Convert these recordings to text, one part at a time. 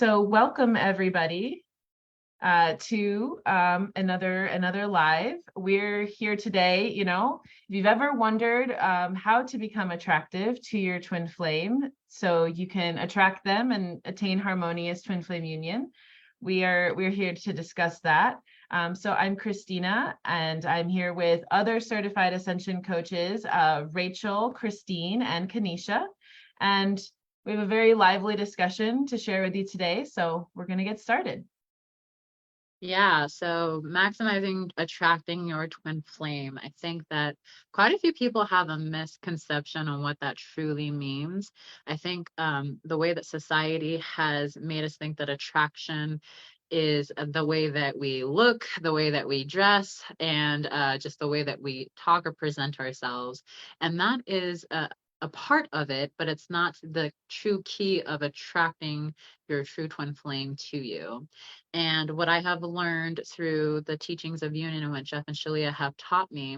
So welcome everybody to another live. We're here today. If you've ever wondered how to become attractive to your twin flame so you can attract them and attain harmonious twin flame union, we're here to discuss that. So I'm Christina, and I'm here with other certified Ascension coaches, Rachel, Christine, and Kanisha. And we have a very lively discussion to share with you today, so we're going to get started. Yeah, so maximizing attracting your twin flame. I think that quite a few people have a misconception on what that truly means. I think the way that society has made us think that attraction is the way that we look, the way that we dress, and just the way that we talk or present ourselves. And that is a part of it, but it's not the true key of attracting your true twin flame to you. And what I have learned through the teachings of union and what Jeff and Shalia have taught me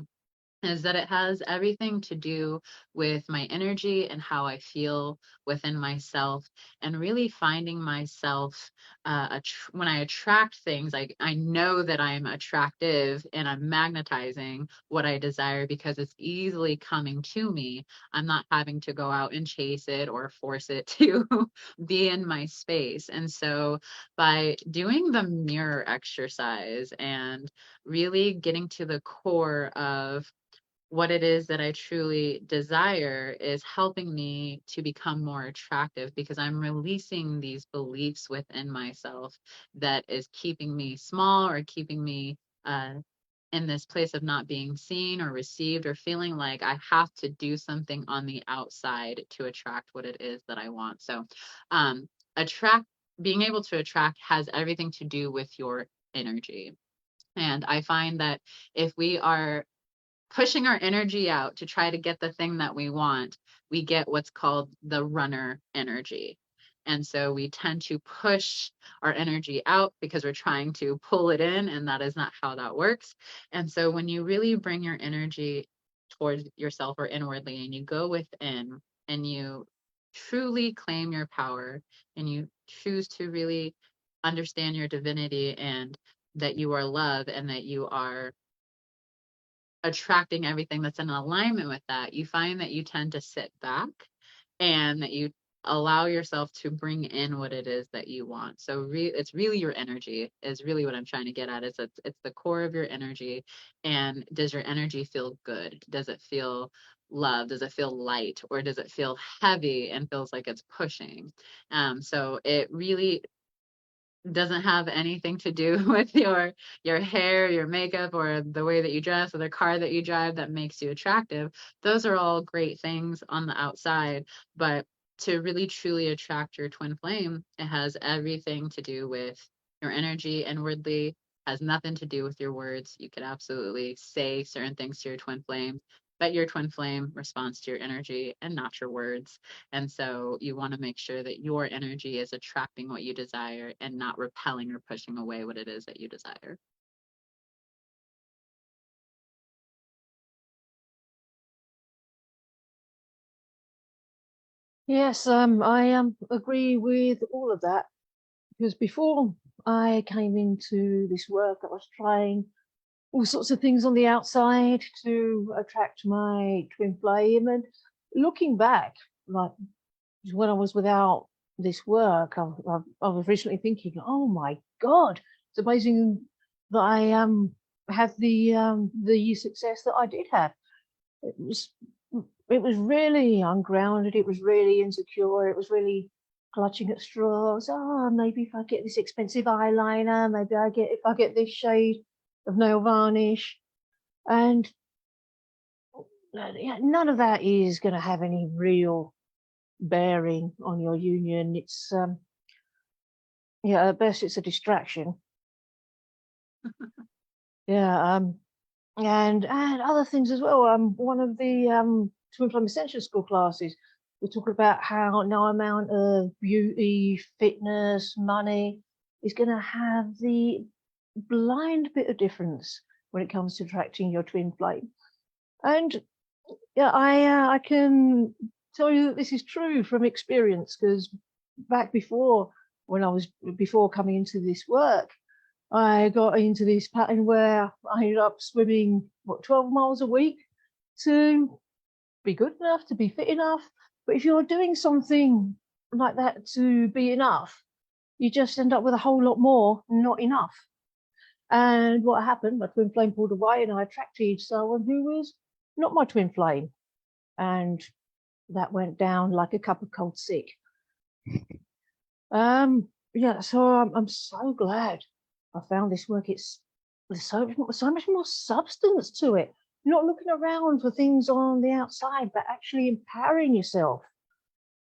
is that it has everything to do with my energy and how I feel within myself, and really finding myself when I attract things. I know that I'm attractive and I'm magnetizing what I desire because it's easily coming to me. I'm not having to go out and chase it or force it to be in my space. And so by doing the mirror exercise and really getting to the core of what it is that I truly desire is helping me to become more attractive, because I'm releasing these beliefs within myself that is keeping me small or keeping me in this place of not being seen or received, or feeling like I have to do something on the outside to attract what it is that I want. So attract being able to attract has everything to do with your energy. And I find that if we are pushing our energy out to try to get the thing that we want, we get what's called the runner energy. And so we tend to push our energy out because we're trying to pull it in, and that is not how that works. And so when you really bring your energy towards yourself or inwardly, and you go within and you truly claim your power, and you choose to really understand your divinity, and that you are love, and that you are attracting everything that's in alignment with that, you find that you tend to sit back and that you allow yourself to bring in what it is that you want. So it's really your energy is really what I'm trying to get at. It's the core of your energy. And does your energy feel good? Does it feel love? Does it feel light, or does it feel heavy and feels like it's pushing? So it really doesn't have anything to do with your hair, your makeup, or the way that you dress, or the car that you drive that makes you attractive. Those are all great things on the outside, but to really truly attract your twin flame, it has everything to do with your energy inwardly. Has nothing to do with your words. You could absolutely say certain things to your twin flame, but your twin flame responds to your energy and not your words. And so you want to make sure that your energy is attracting what you desire and not repelling or pushing away what it is that you desire. Yes, I agree with all of that, because before I came into this work, I was trying all sorts of things on the outside to attract my twin flame. And looking back, like when I was without this work, I was recently thinking, oh my God, it's amazing that I had the success that I did have. It was it was really ungrounded. It was really insecure. It was really clutching at straws. Oh, maybe if I get this expensive eyeliner, maybe if I get this shade of nail varnish, and none of that is going to have any real bearing on your union. It's at best it's a distraction. Yeah, and other things as well. One of the Twin Flame Ascension School classes, we talk about how no amount of beauty, fitness, money is going to have the blind bit of difference when it comes to attracting your twin flame. And yeah, I can tell you that this is true from experience, because back before when I was, before coming into this work, I got into this pattern where I ended up swimming, 12 miles a week to be good enough, to be fit enough. But if you're doing something like that to be enough, you just end up with a whole lot more not enough. And what happened, my twin flame pulled away and I attracted someone who was not my twin flame. And that went down like a cup of cold sick. Yeah, so I'm so glad I found this work. There's so much more substance to it. Not looking around for things on the outside, but actually empowering yourself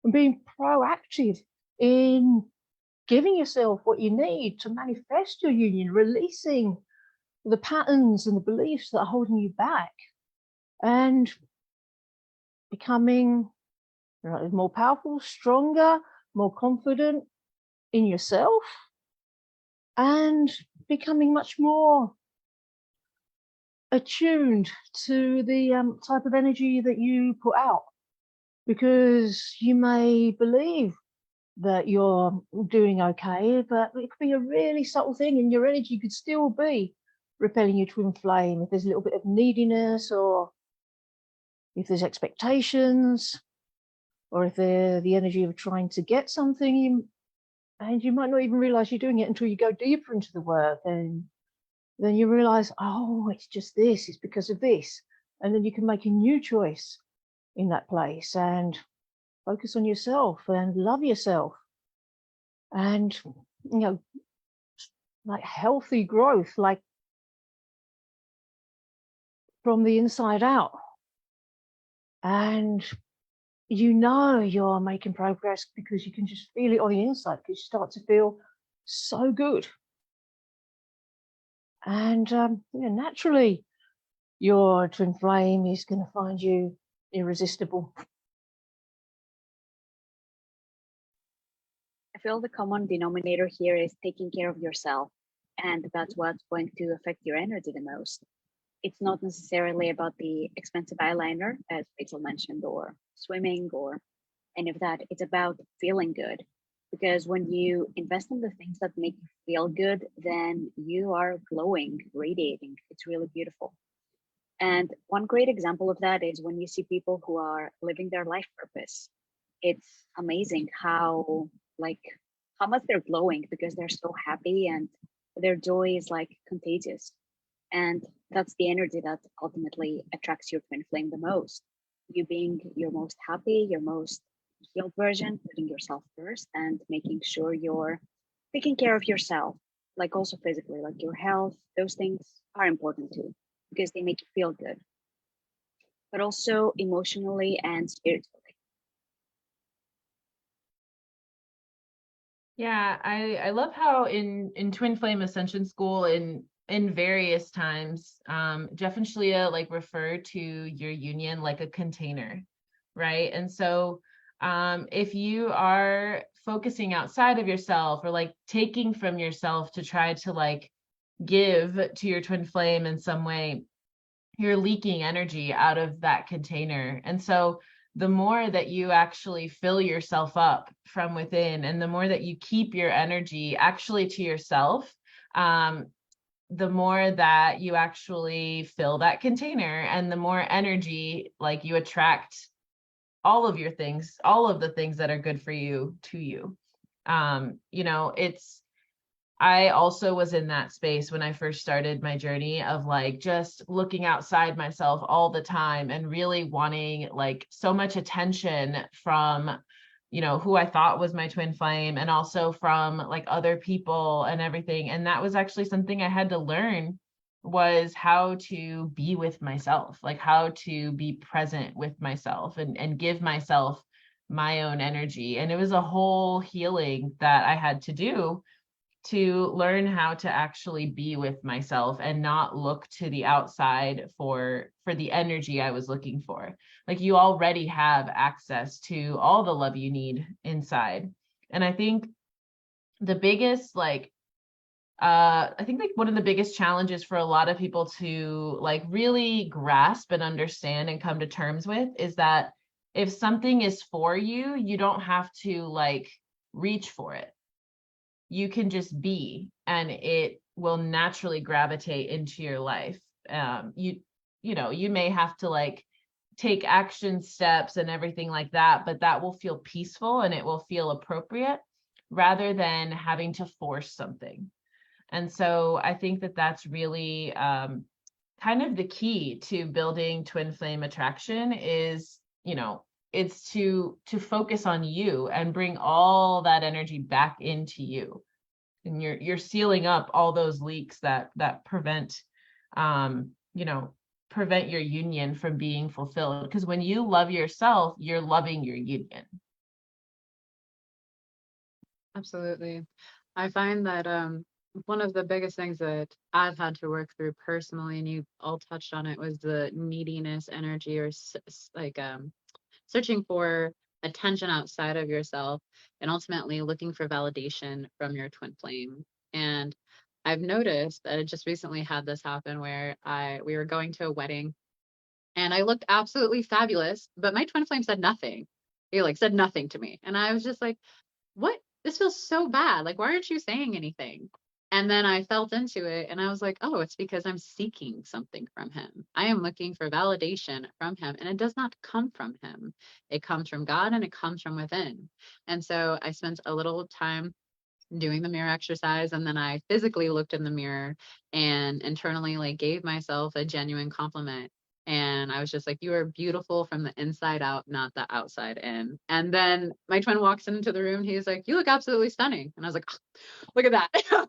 and being proactive in giving yourself what you need to manifest your union, releasing the patterns and the beliefs that are holding you back, and becoming more powerful, stronger, more confident in yourself, and becoming much more attuned to the type of energy that you put out. Because you may believe that you're doing okay, but it could be a really subtle thing, and your energy could still be repelling your twin flame. If there's a little bit of neediness, or if there's expectations, or if they're the energy of trying to get something, and you might not even realize you're doing it until you go deeper into the work, and then you realize, oh, it's just this, it's because of this. And then you can make a new choice in that place and focus on yourself and love yourself, and like healthy growth, like from the inside out. And you're making progress because you can just feel it on the inside, because you start to feel so good. And naturally your twin flame is going to find you irresistible. I feel the common denominator here is taking care of yourself, and that's what's going to affect your energy the most. It's not necessarily about the expensive eyeliner, as Rachel mentioned, or swimming or any of that. It's about feeling good, because when you invest in the things that make you feel good, then you are glowing, radiating. It's really beautiful. And one great example of that is when you see people who are living their life purpose. It's amazing how much they're glowing, because they're so happy and their joy is like contagious. And that's the energy that ultimately attracts your twin flame the most. You being your most happy, your most healed version, putting yourself first and making sure you're taking care of yourself, like also physically, like your health. Those things are important too, because they make you feel good, but also emotionally and spiritually. Yeah, I love how in Twin Flame Ascension School in various times, Jeff and Shalia like refer to your union like a container, right? And so if you are focusing outside of yourself, or like taking from yourself to try to like give to your twin flame in some way, you're leaking energy out of that container. And so the more that you actually fill yourself up from within, and the more that you keep your energy actually to yourself, the more that you actually fill that container, and the more energy like you attract all of your things, all of the things that are good for you to you. I also was in that space when I first started my journey of like just looking outside myself all the time and really wanting like so much attention from, who I thought was my twin flame, and also from like other people and everything. And that was actually something I had to learn, was how to be with myself, like how to be present with myself and give myself my own energy. And it was a whole healing that I had to do, to learn how to actually be with myself and not look to the outside for the energy I was looking for. Like, you already have access to all the love you need inside. And I think the biggest I think like one of the biggest challenges for a lot of people to like really grasp and understand and come to terms with is that if something is for you, you don't have to like reach for it. you can just be, and it will naturally gravitate into your life. You know, you may have to like take action steps and everything like that, but that will feel peaceful and it will feel appropriate rather than having to force something. And so I think that that's really kind of the key to building twin flame attraction is, you know, it's to focus on you and bring all that energy back into you. And you're sealing up all those leaks that prevent you know, prevent your union from being fulfilled. Because when you love yourself, you're loving your union. Absolutely. I find that one of the biggest things that I've had to work through personally, and you all touched on it, was the neediness energy, or searching for attention outside of yourself, and ultimately looking for validation from your twin flame. And I've noticed that I just recently had this happen where we were going to a wedding and I looked absolutely fabulous, but my twin flame said nothing. He like said nothing to me. And I was just like, what? This feels so bad. Like, why aren't you saying anything? And then I felt into it and I was like, oh, it's because I'm seeking something from him. I am looking for validation from him, and it does not come from him. It comes from God and it comes from within. And so I spent a little time doing the mirror exercise, and then I physically looked in the mirror and internally like gave myself a genuine compliment. And I was just like, you are beautiful from the inside out, not the outside in. And then my twin walks into the room. He's like, you look absolutely stunning. And I was like, oh, look at that.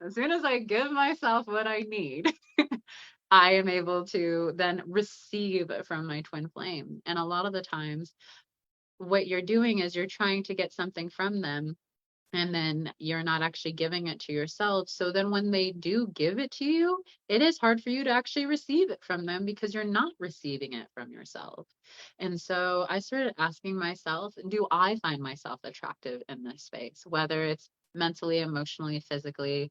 As soon as I give myself what I need, I am able to then receive from my twin flame. And a lot of the times, what you're doing is you're trying to get something from them, and then you're not actually giving it to yourself. So then when they do give it to you, it is hard for you to actually receive it from them because you're not receiving it from yourself. And so I started asking myself, do I find myself attractive in this space, whether it's mentally, emotionally, physically?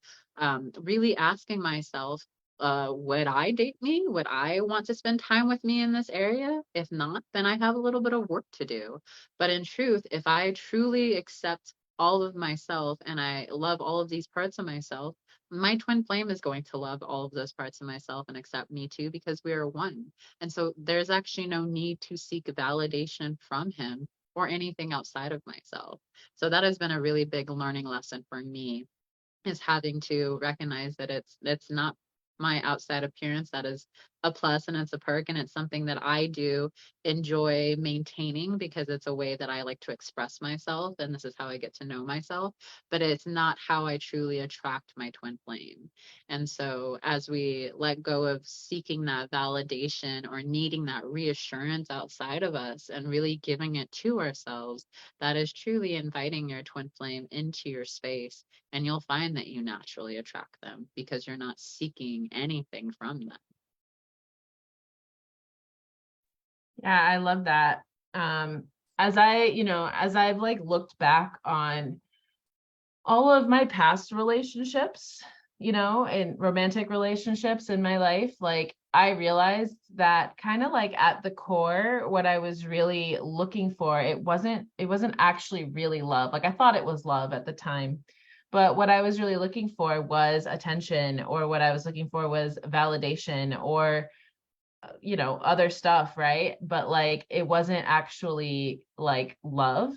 Really asking myself, would I date me? Would I want to spend time with me in this area? If not, then I have a little bit of work to do. But in truth, if I truly accept all of myself and I love all of these parts of myself, my twin flame is going to love all of those parts of myself and accept me too, because we are one. And so there's actually no need to seek validation from him or anything outside of myself. So that has been a really big learning lesson for me, is having to recognize that it's not my outside appearance that is a plus and it's a perk, and it's something that I do enjoy maintaining because it's a way that I like to express myself, and this is how I get to know myself, but it's not how I truly attract my twin flame. And so as we let go of seeking that validation or needing that reassurance outside of us and really giving it to ourselves, that is truly inviting your twin flame into your space, and you'll find that you naturally attract them because you're not seeking anything from them. Yeah, I love that. As I've like looked back on all of my past relationships, you know, and romantic relationships in my life, like I realized that kind of like at the core, what I was really looking for, it wasn't actually really love. Like I thought it was love at the time, but what I was really looking for was attention, or what I was looking for was validation, or you know, other stuff, right? But like it wasn't actually like love.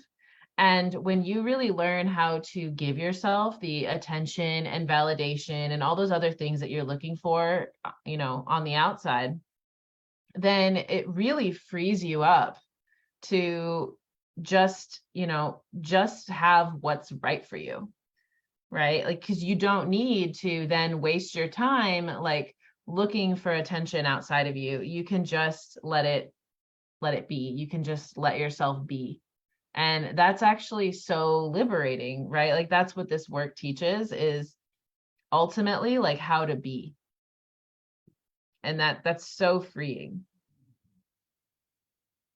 And when you really learn how to give yourself the attention and validation and all those other things that you're looking for, you know, on the outside, then it really frees you up to just, you know, just have what's right for you, right? Like, because you don't need to then waste your time like looking for attention outside of you. You can just let it be. You can just let yourself be. And that's actually so liberating, right? Like that's what this work teaches, is ultimately like how to be. And that's so freeing.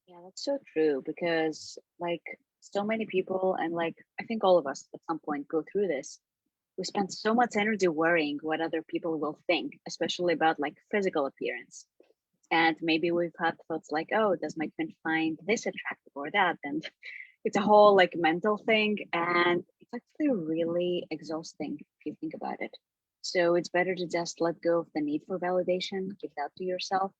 Yeah, that's so true, because like so many people, and like I think all of us at some point go through this. We spend so much energy worrying what other people will think, especially about like physical appearance. And maybe we've had thoughts like, oh, does my twin find this attractive or that? And it's a whole like mental thing. And it's that's actually really exhausting if you think about it. So it's better to just let go of the need for validation, give that to yourself.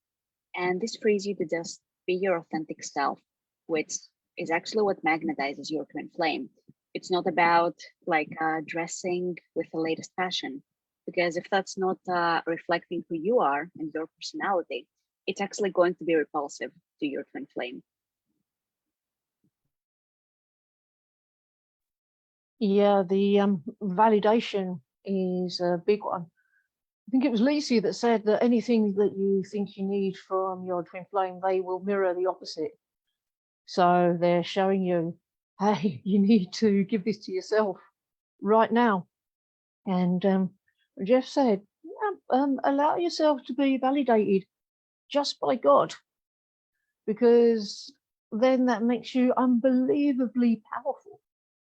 And this frees you to just be your authentic self, which is actually what magnetizes your twin flame. It's not about like dressing with the latest fashion, because if that's not reflecting who you are and your personality, it's actually going to be repulsive to your twin flame. Yeah, the validation is a big one. I think it was Lisi that said that anything that you think you need from your twin flame, they will mirror the opposite. So they're showing you, hey, you need to give this to yourself right now. And Jeff said, yeah, allow yourself to be validated just by God, because then that makes you unbelievably powerful.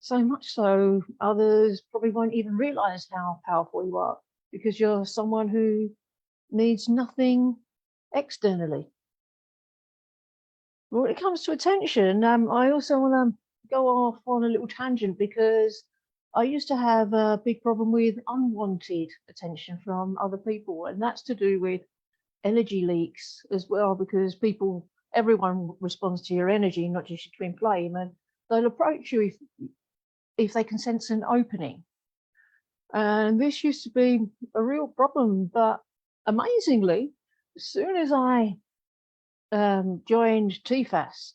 So much so, others probably won't even realize how powerful you are, because you're someone who needs nothing externally. When it comes to attention, I also want to go off on a little tangent, because I used to have a big problem with unwanted attention from other people, and that's to do with energy leaks as well, because everyone responds to your energy, not just your twin flame, and they'll approach you if they can sense an opening. And this used to be a real problem, but amazingly, as soon as I joined TFAS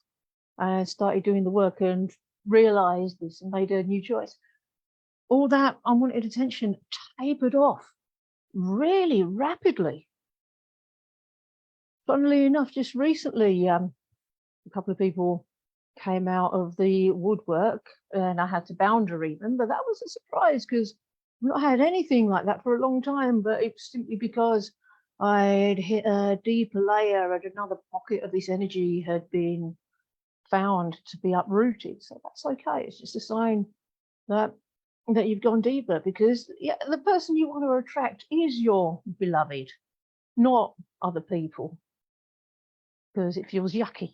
and started doing the work and realized this and made a new choice, all that unwanted attention tapered off really rapidly. Funnily enough, just recently, a couple of people came out of the woodwork and I had to boundary them, but that was a surprise because I've not had anything like that for a long time, but it was simply because I'd hit a deeper layer and another pocket of this energy had been found to be uprooted. So that's okay. It's just a sign that you've gone deeper, because the person you want to attract is your beloved, not other people, because it feels yucky.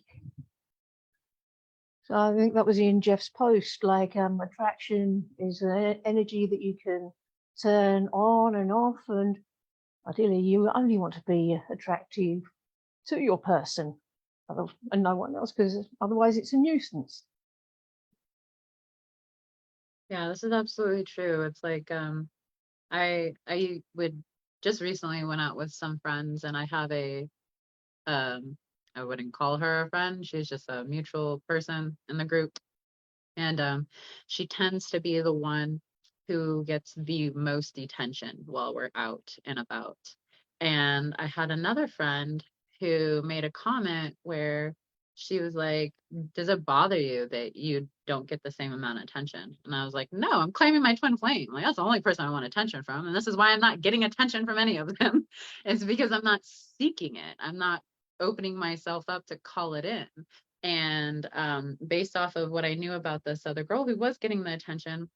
So I think that was in Jeff's post, like attraction is an energy that you can turn on and off, and ideally you only want to be attractive to your person and no one else, because otherwise it's a nuisance. Yeah, this is absolutely true. It's like I would just recently went out with some friends, and I have a I wouldn't call her a friend. She's just a mutual person in the group. And she tends to be the one who gets the most attention while we're out and about. And I had another friend who made a comment where she was like, does it bother you that you don't get the same amount of attention? And I was like, no, I'm claiming my twin flame. Like, that's the only person I want attention from. And this is why I'm not getting attention from any of them. It's because I'm not seeking it. I'm not opening myself up to call it in. And based off of what I knew about this other girl who was getting the attention,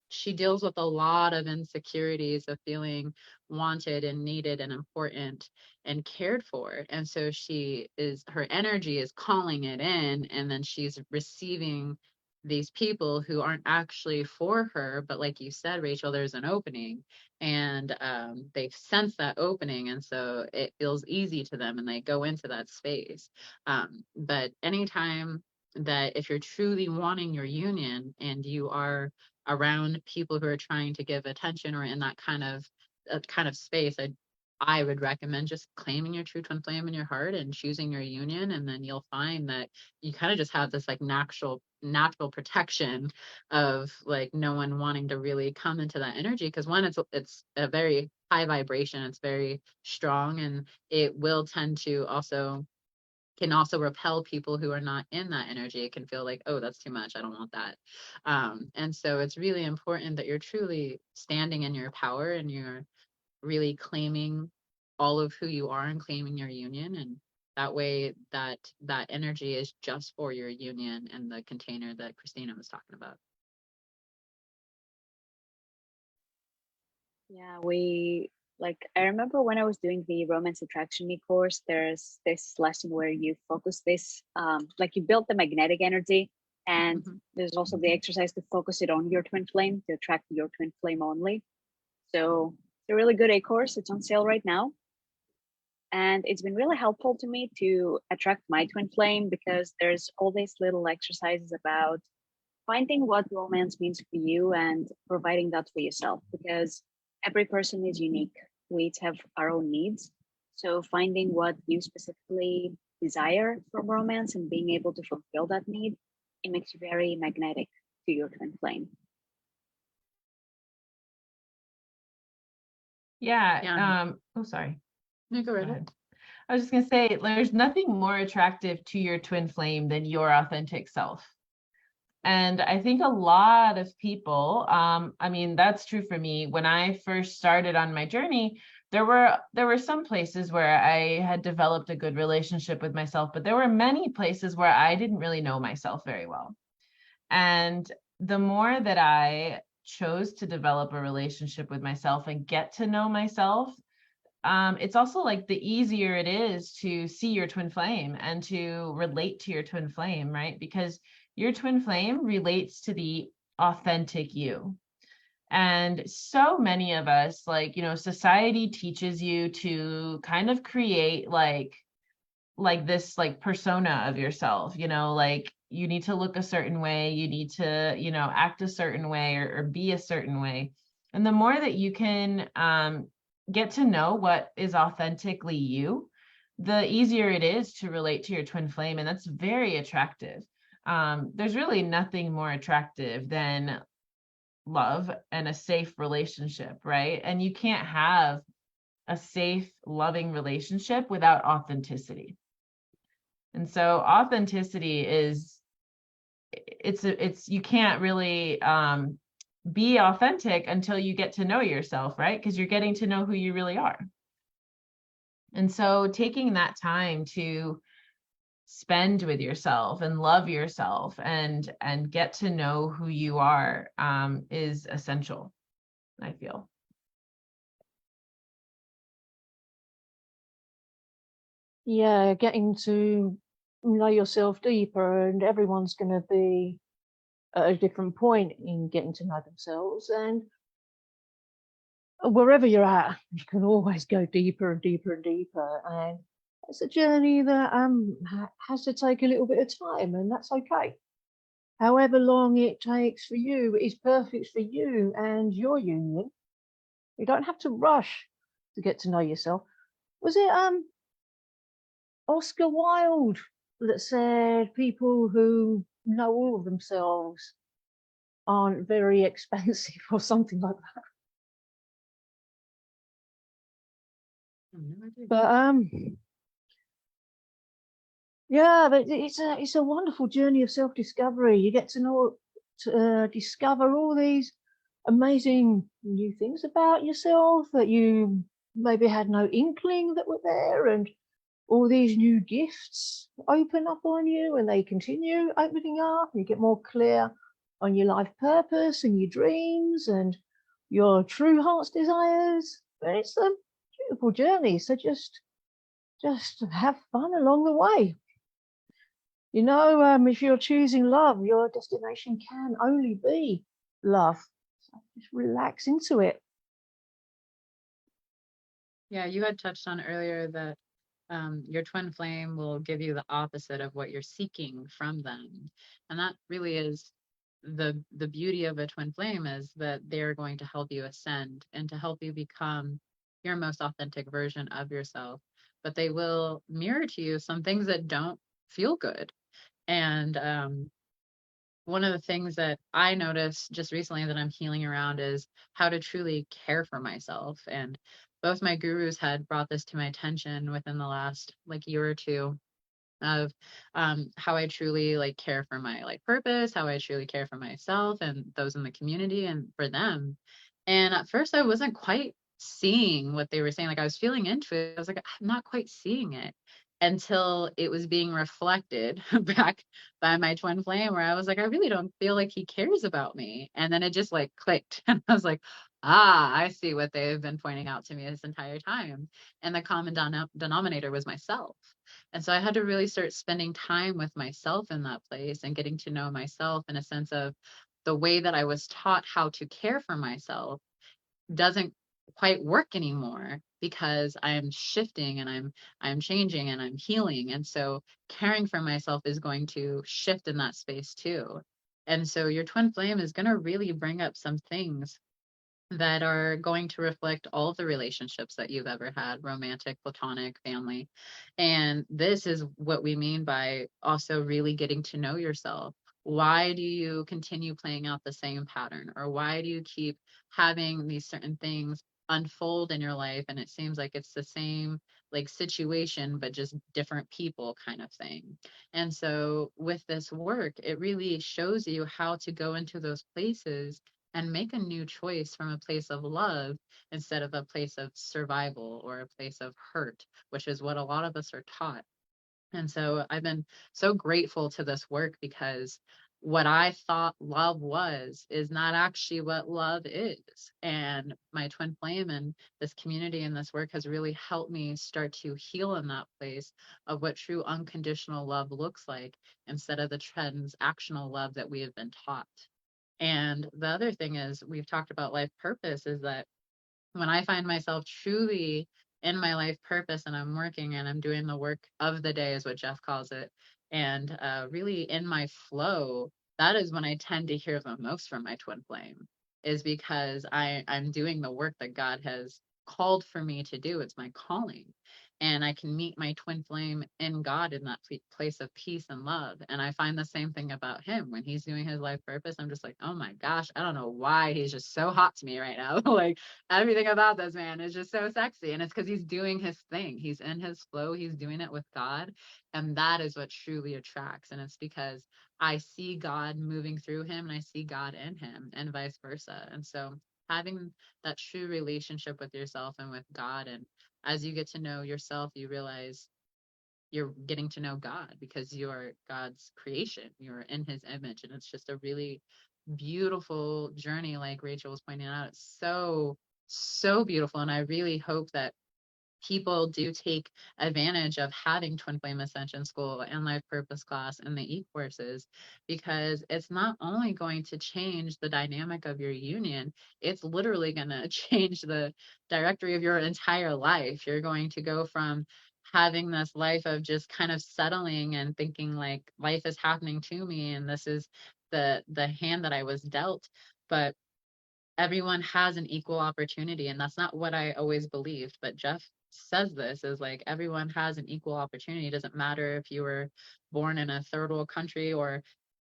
she deals with a lot of insecurities of feeling wanted and needed and important and cared for. And so her energy is calling it in, and then she's receiving these people who aren't actually for her. But like you said, Rachel, there's an opening, and they've sensed that opening. And so it feels easy to them and they go into that space. But anytime that if you're truly wanting your union and you are around people who are trying to give attention or in that kind of space, I would recommend just claiming your true twin flame in your heart and choosing your union, and then you'll find that you kind of just have this like natural protection of like no one wanting to really come into that energy, because one, it's a very high vibration, it's very strong, and it will tend to can also repel people who are not in that energy. It can feel like, oh, that's too much, I don't want that. And so it's really important that you're truly standing in your power and you're really claiming all of who you are and claiming your union. And that way that energy is just for your union and the container that Christina was talking about. Yeah, I remember when I was doing the Romance Attraction Me course, there's this lesson where you focus this, like you build the magnetic energy And there's also the exercise to focus it on your twin flame, to attract your twin flame only. So it's a really good e-course. It's on sale right now. And it's been really helpful to me to attract my twin flame, because there's all these little exercises about finding what romance means for you and providing that for yourself, because every person is unique. We each have our own needs. So finding what you specifically desire from romance and being able to fulfill that need, it makes you very magnetic to your twin flame. Yeah. Oh, sorry. No, go right Go ahead. ahead. I was just gonna say, there's nothing more attractive to your twin flame than your authentic self. And I think a lot of people, I mean, that's true for me. When I first started on my journey, there were some places where I had developed a good relationship with myself, but there were many places where I didn't really know myself very well. And the more that I chose to develop a relationship with myself and get to know myself, it's also like the easier it is to see your twin flame and to relate to your twin flame, right? Because your twin flame relates to the authentic you. And so many of us, like, society teaches you to kind of create like this like persona of yourself, like you need to look a certain way, you need to, act a certain way or be a certain way. And the more that you can get to know what is authentically you, the easier it is to relate to your twin flame. And that's very attractive. There's really nothing more attractive than love and a safe relationship, right? And you can't have a safe, loving relationship without authenticity. And so authenticity is, it's you can't really be authentic until you get to know yourself, right? Because you're getting to know who you really are. And so taking that time to spend with yourself and love yourself and get to know who you are is essential, I feel. Yeah, getting to know yourself deeper, and everyone's going to be at a different point in getting to know themselves. And wherever you're at, you can always go deeper and deeper and deeper. And it's a journey that has to take a little bit of time, and that's okay. However long it takes for you is perfect for you and your union. You don't have to rush to get to know yourself. Was it Oscar Wilde that said people who know all of themselves aren't very expensive or something like that? But yeah, but it's a wonderful journey of self-discovery. You get to know, discover all these amazing new things about yourself that you maybe had no inkling that were there, and all these new gifts open up on you, and they continue opening up. You get more clear on your life purpose and your dreams and your true heart's desires. But it's a beautiful journey. So just have fun along the way. If you're choosing love, your destination can only be love. So just relax into it. Yeah, you had touched on earlier that your twin flame will give you the opposite of what you're seeking from them. And that really is the beauty of a twin flame, is that they're going to help you ascend and to help you become your most authentic version of yourself. But they will mirror to you some things that don't feel good. And one of the things that I noticed just recently that I'm healing around is how to truly care for myself. And both my gurus had brought this to my attention within the last year or two, of how I truly care for my purpose, how I truly care for myself and those in the community and for them. And at first I wasn't quite seeing what they were saying. I was feeling into it. I was like, I'm not quite seeing it, until it was being reflected back by my twin flame, where I was like, I really don't feel like he cares about me. And then it just clicked. And I was like, I see what they've been pointing out to me this entire time. And the common denominator was myself. And so I had to really start spending time with myself in that place and getting to know myself in a sense of the way that I was taught how to care for myself doesn't quite work anymore because I'm shifting and I'm changing and I'm healing. And so caring for myself is going to shift in that space too. And so your twin flame is going to really bring up some things that are going to reflect all of the relationships that you've ever had, romantic, platonic, family. And this is what we mean by also really getting to know yourself. Why do you continue playing out the same pattern? Or why do you keep having these certain things unfold in your life and it seems like it's the same like situation but just different people kind of thing? And so with this work, it really shows you how to go into those places and make a new choice from a place of love instead of a place of survival or a place of hurt, which is what a lot of us are taught. And so I've been so grateful to this work because what I thought love was is not actually what love is. And my twin flame and this community and this work has really helped me start to heal in that place of what true unconditional love looks like instead of the transactional love that we have been taught. And the other thing is, we've talked about life purpose, is that when I find myself truly in my life purpose and I'm working and I'm doing the work of the day, is what Jeff calls it, and really in my flow, that is when I tend to hear the most from my twin flame, is because I'm doing the work that God has called for me to do. It's my calling. And I can meet my twin flame in God in that place of peace and love. And I find the same thing about him when he's doing his life purpose. I'm just like, oh my gosh, I don't know why he's just so hot to me right now. Like, everything about this man is just so sexy. And it's because he's doing his thing. He's in his flow. He's doing it with God. And that is what truly attracts. And it's because I see God moving through him and I see God in him and vice versa. And so having that true relationship with yourself and with God, and as you get to know yourself, you realize you're getting to know God because you are God's creation. You're in his image. And it's just a really beautiful journey, like Rachel was pointing out. It's so, so beautiful. And I really hope that people do take advantage of having Twin Flame Ascension School and Life Purpose class and the e-courses, because it's not only going to change the dynamic of your union, it's literally going to change the directory of your entire life. You're going to go from having this life of just kind of settling and thinking like life is happening to me and this is the hand that I was dealt, but everyone has an equal opportunity. And that's not what I always believed, but Jeff says this is like everyone has an equal opportunity. It doesn't matter if you were born in a third world country or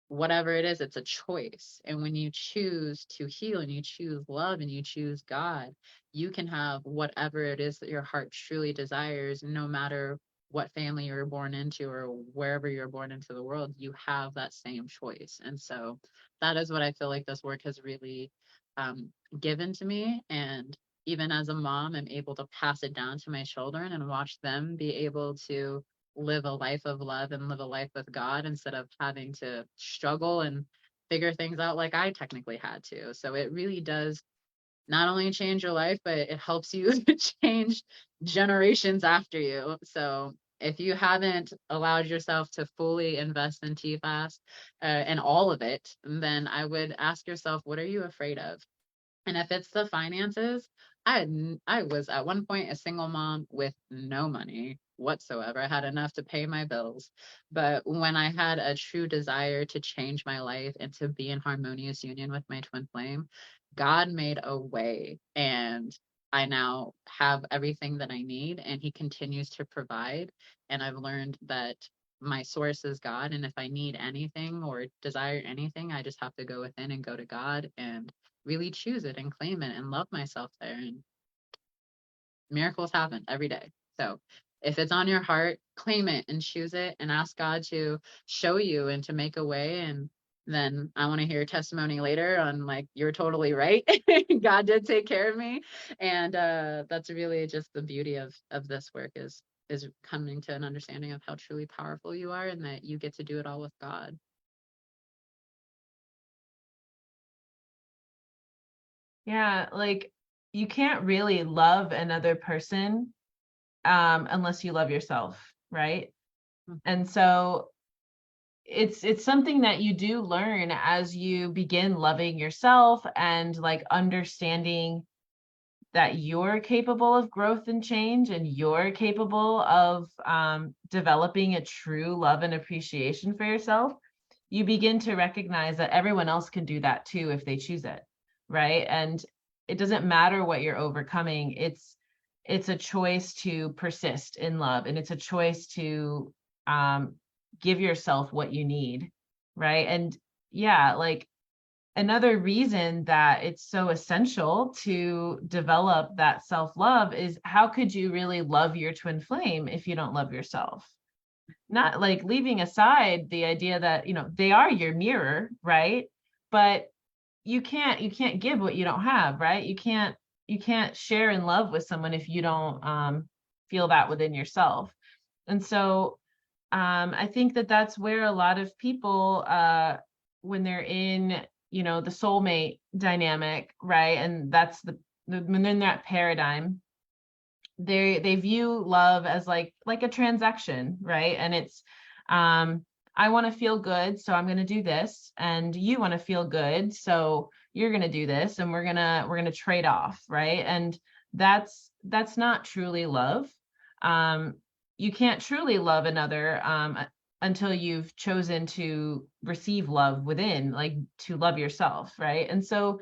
whatever it is, it's a choice. And when you choose to heal and you choose love and you choose God, you can have whatever it is that your heart truly desires, no matter what family you're born into or wherever you're born into the world, you have that same choice. And so that is what I feel like this work has really um, given to me. And even as a mom, I'm able to pass it down to my children and watch them be able to live a life of love and live a life with God instead of having to struggle and figure things out like I technically had to. So it really does not only change your life, but it helps you change generations after you. So if you haven't allowed yourself to fully invest in TFAS and all of it, then I would ask yourself, what are you afraid of? And if it's the finances, I was at one point a single mom with no money whatsoever. I had enough to pay my bills. But when I had a true desire to change my life and to be in harmonious union with my twin flame, God made a way. And I now have everything that I need, and he continues to provide. And I've learned that my source is God. And if I need anything or desire anything, I just have to go within and go to God and really choose it and claim it and love myself there. And miracles happen every day. So if it's on your heart, claim it and choose it and ask God to show you and to make a way. And then I want to hear testimony later on like, you're totally right. God did take care of me. And that's really just the beauty of this work is coming to an understanding of how truly powerful you are and that you get to do it all with God. Yeah, like you can't really love another person unless you love yourself, right? And so it's something that you do learn as you begin loving yourself and like understanding that you're capable of growth and change, and you're capable of developing a true love and appreciation for yourself. You begin to recognize that everyone else can do that too if they choose it, right? And it doesn't matter what you're overcoming. It's a choice to persist in love, and it's a choice to um, give yourself what you need, right? And yeah, like another reason that it's so essential to develop that self-love is, how could you really love your twin flame if you don't love yourself? Not like leaving aside the idea that, you know, they are your mirror, right? But you can't give what you don't have, right? You can't share in love with someone if you don't feel that within yourself. And so I think that that's where a lot of people, when they're in, you know, the soulmate dynamic, right? And that's when they're in that paradigm, they view love as like a transaction, right? And it's, I want to feel good, so I'm going to do this, and you want to feel good, so you're going to do this, and we're going to trade off, right? And that's not truly love. Um, you can't truly love another until you've chosen to receive love within, like to love yourself, right? And so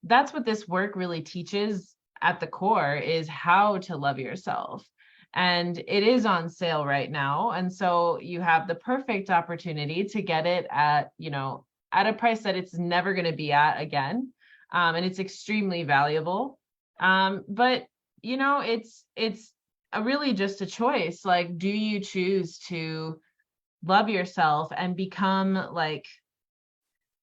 that's what this work really teaches at the core, is how to love yourself. And it is on sale right now. And so you have the perfect opportunity to get it at, you know, at a price that it's never going to be at again. And it's extremely valuable. But you know, it's really just a choice. Like, do you choose to love yourself and become like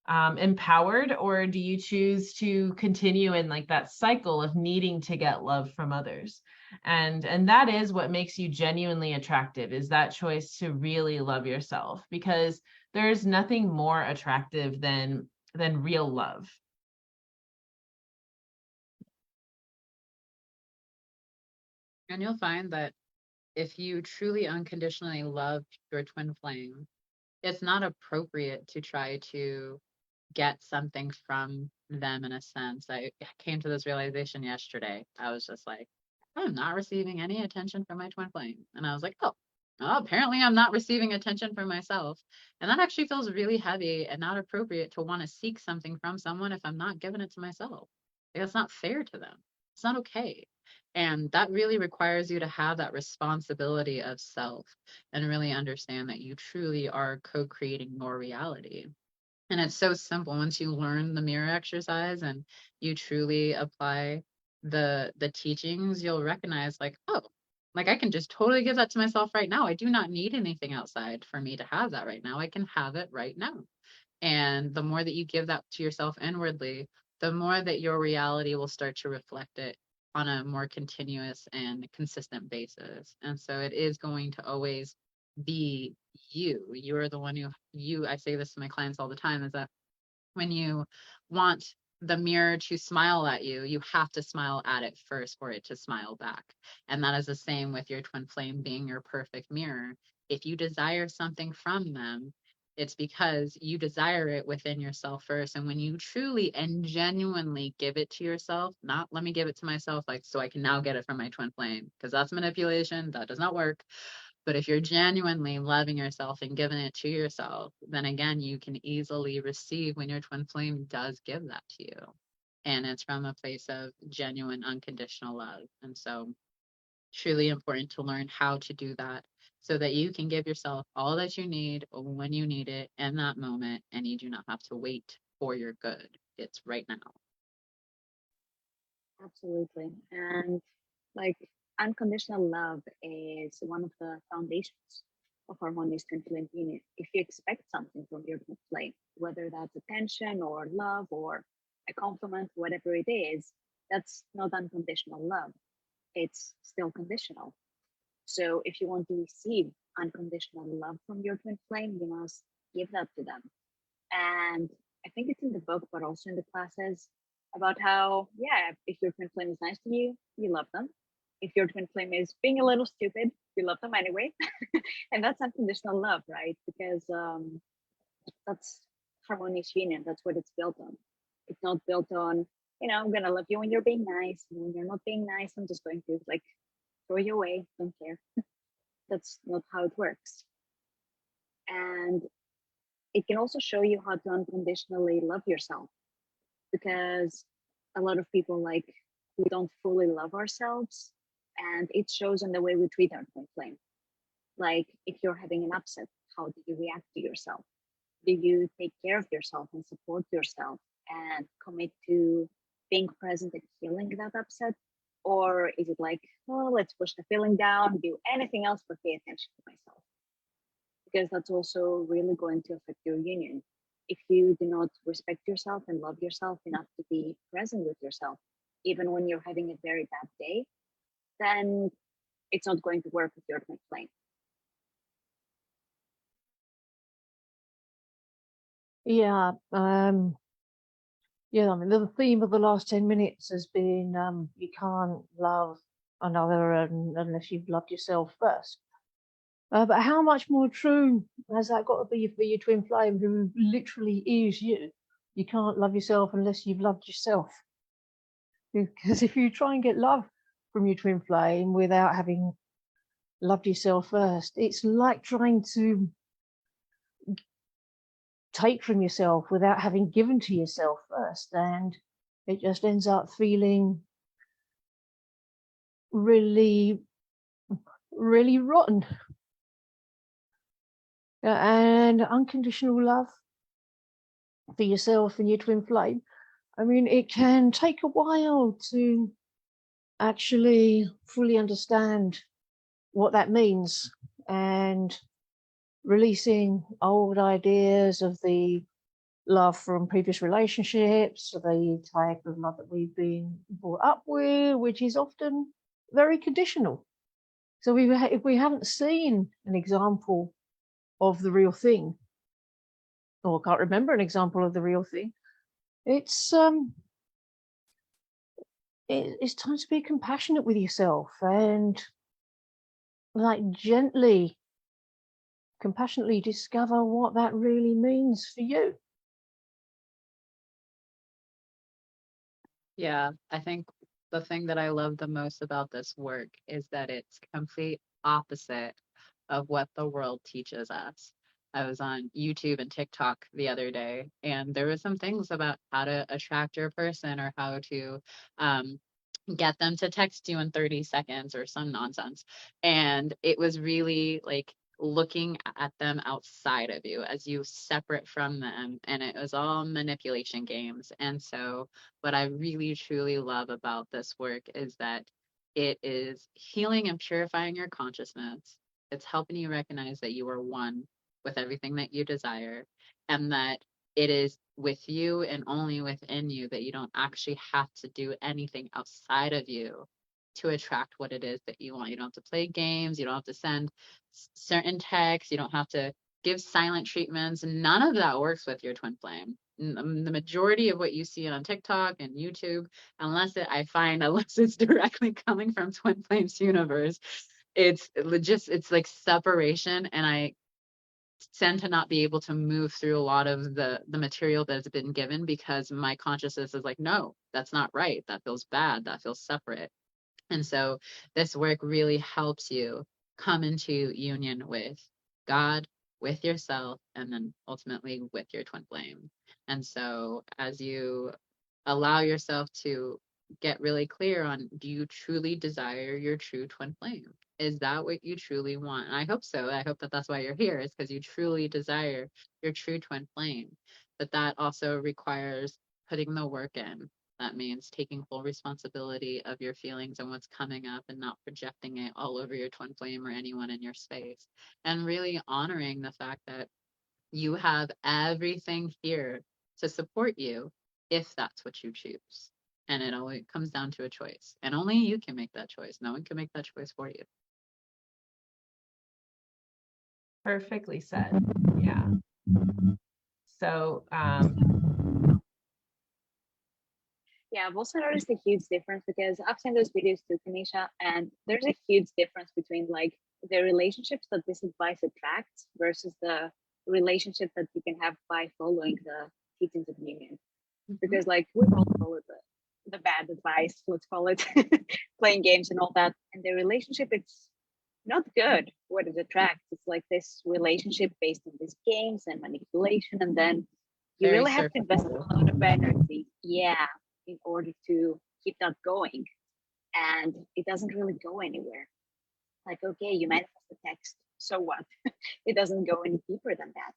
empowered, or do you choose to continue in like that cycle of needing to get love from others? And that is what makes you genuinely attractive, is that choice to really love yourself, because there's nothing more attractive than real love. And you'll find that if you truly unconditionally love your twin flame, it's not appropriate to try to get something from them in a sense. I came to this realization yesterday. I was just like, I'm not receiving any attention from my twin flame. And I was like, oh, well, apparently I'm not receiving attention from myself. And that actually feels really heavy and not appropriate to want to seek something from someone if I'm not giving it to myself. Like, it's not fair to them. It's not okay. And that really requires you to have that responsibility of self and really understand that you truly are co-creating your reality. And it's so simple once you learn the mirror exercise and you truly apply the teachings, you'll recognize like, oh, like I can just totally give that to myself right now. I do not need anything outside for me to have that right now. I can have it right now. And the more that you give that to yourself inwardly, the more that your reality will start to reflect it on a more continuous and consistent basis. And so it is going to always be you. You're the one I say this to my clients all the time, is that when you want the mirror to smile at you, you have to smile at it first for it to smile back. And that is the same with your twin flame being your perfect mirror. If you desire something from them, it's because you desire it within yourself first. And when you truly and genuinely give it to yourself, not let me give it to myself, like, so I can now get it from my twin flame, because that's manipulation. That does not work. But if you're genuinely loving yourself and giving it to yourself, then again, you can easily receive when your twin flame does give that to you. And it's from a place of genuine, unconditional love. And so, truly important to learn how to do that so that you can give yourself all that you need when you need it in that moment. And you do not have to wait for your good. It's right now. Absolutely. And like unconditional love is one of the foundations of Harmonious Twin Flame Union. If you expect something from your twin flame, whether that's attention or love or a compliment, whatever it is, that's not unconditional love. It's still conditional. So if you want to receive unconditional love from your twin flame, you must give that to them. And I think it's in the book, but also in the classes. about how, yeah, if your twin flame is nice to you, you love them. If your twin flame is being a little stupid, you love them anyway. And that's unconditional love, right? Because that's harmonious union. That's what it's built on. It's not built on, I'm gonna love you when you're being nice, and when you're not being nice, I'm just going to like throw you away, don't care. That's not how it works. And it can also show you how to unconditionally love yourself, because a lot of people, like, we don't fully love ourselves, and it shows in the way we treat our twin flame. Like, if you're having an upset, how do you react to yourself? Do you take care of yourself and support yourself and commit to being present and healing that upset? Or is it like, oh, let's push the feeling down, do anything else but pay attention to myself? Because that's also really going to affect your union. If you do not respect yourself and love yourself enough to be present with yourself, even when you're having a very bad day, then it's not going to work with your twin flame. Yeah, yeah. I mean, the theme of the last 10 minutes has been you can't love another unless you've loved yourself first. But how much more true has that got to be for your twin flame, who literally is you? You can't love yourself unless you've loved yourself. Because if you try and get love from your twin flame without having loved yourself first, it's like trying to take from yourself without having given to yourself first, and it just ends up feeling really, really rotten. And unconditional love for yourself and your twin flame, I mean, it can take a while to actually fully understand what that means, and releasing old ideas of the love from previous relationships, the type of love that we've been brought up with, which is often very conditional. So if we haven't seen an example of the real thing, or can't remember an example of the real thing, it's it's time to be compassionate with yourself and like gently, compassionately discover what that really means for you. Yeah, I think the thing that I love the most about this work is that it's complete opposite of what the world teaches us. I was on YouTube and TikTok the other day, and there were some things about how to attract your person, or how to get them to text you in 30 seconds or some nonsense. And it was really like looking at them outside of you as you separate from them. And it was all manipulation games. And so, what I really truly love about this work is that it is healing and purifying your consciousness. It's helping you recognize that you are one with everything that you desire, and that it is with you and only within you, that you don't actually have to do anything outside of you to attract what it is that you want. You don't have to play games. You don't have to send certain texts. You don't have to give silent treatments. None of that works with your twin flame. The majority of what you see on TikTok and YouTube, unless it's directly coming from Twin Flames universe, it's like separation. And I tend to not be able to move through a lot of the material that's been given, because my consciousness is like, no, that's not right. That feels bad. That feels separate. And so this work really helps you come into union with God, with yourself, and then ultimately with your twin flame. And so as you allow yourself to get really clear on, do you truly desire your true twin flame? Is that what you truly want? And I hope so. I hope that that's why you're here, is because you truly desire your true twin flame. But that also requires putting the work in. That means taking full responsibility of your feelings and what's coming up, and not projecting it all over your twin flame or anyone in your space. And really honoring the fact that you have everything here to support you if that's what you choose. And it only comes down to a choice. And only you can make that choice. No one can make that choice for you. Perfectly said. Yeah. So Yeah, I've also noticed a huge difference because I've seen those videos too, Kanisha, and there's a huge difference between like the relationships that this advice attracts versus the relationship that you can have by following the teachings of union. Because like we all follow the bad advice, let's call it, playing games and all that, and the relationship, it's not good what it attracts. It's like this relationship based on these games and manipulation, and then you Very really have to invest a surface. lot of energy, yeah, in order to keep that going. And it doesn't really go anywhere. Like, okay, you manifest the text, so what? It doesn't go any deeper than that.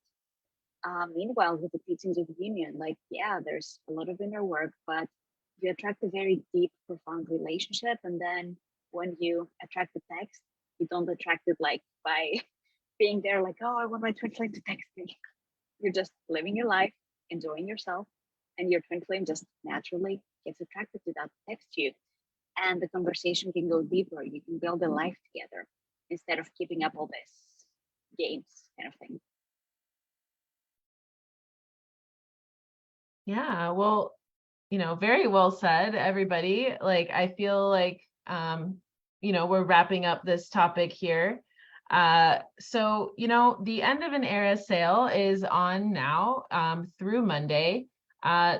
Meanwhile, with the teachings of union, like, yeah, there's a lot of inner work, but you attract a very deep, profound relationship. And then when you attract the text, you don't attract it like by being there, like, oh, I want my twin flame to text me. You're just living your life, enjoying yourself, and your twin flame just naturally gets attracted to that text you. And the conversation can go deeper. You can build a life together instead of keeping up all this games kind of thing. Yeah, well, very well said, everybody. Like, I feel like, we're wrapping up this topic here. So, the end of an era sale is on now, through Monday.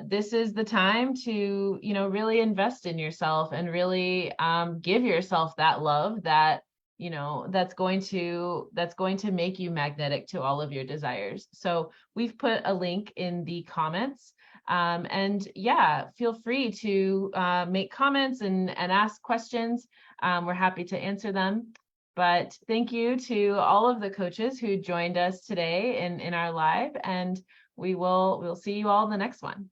This is the time to, really invest in yourself and really, give yourself that love that, that's going to make you magnetic to all of your desires. So we've put a link in the comments. And yeah, feel free to make comments and ask questions. We're happy to answer them. But thank you to all of the coaches who joined us today in our live, and we'll see you all in the next one.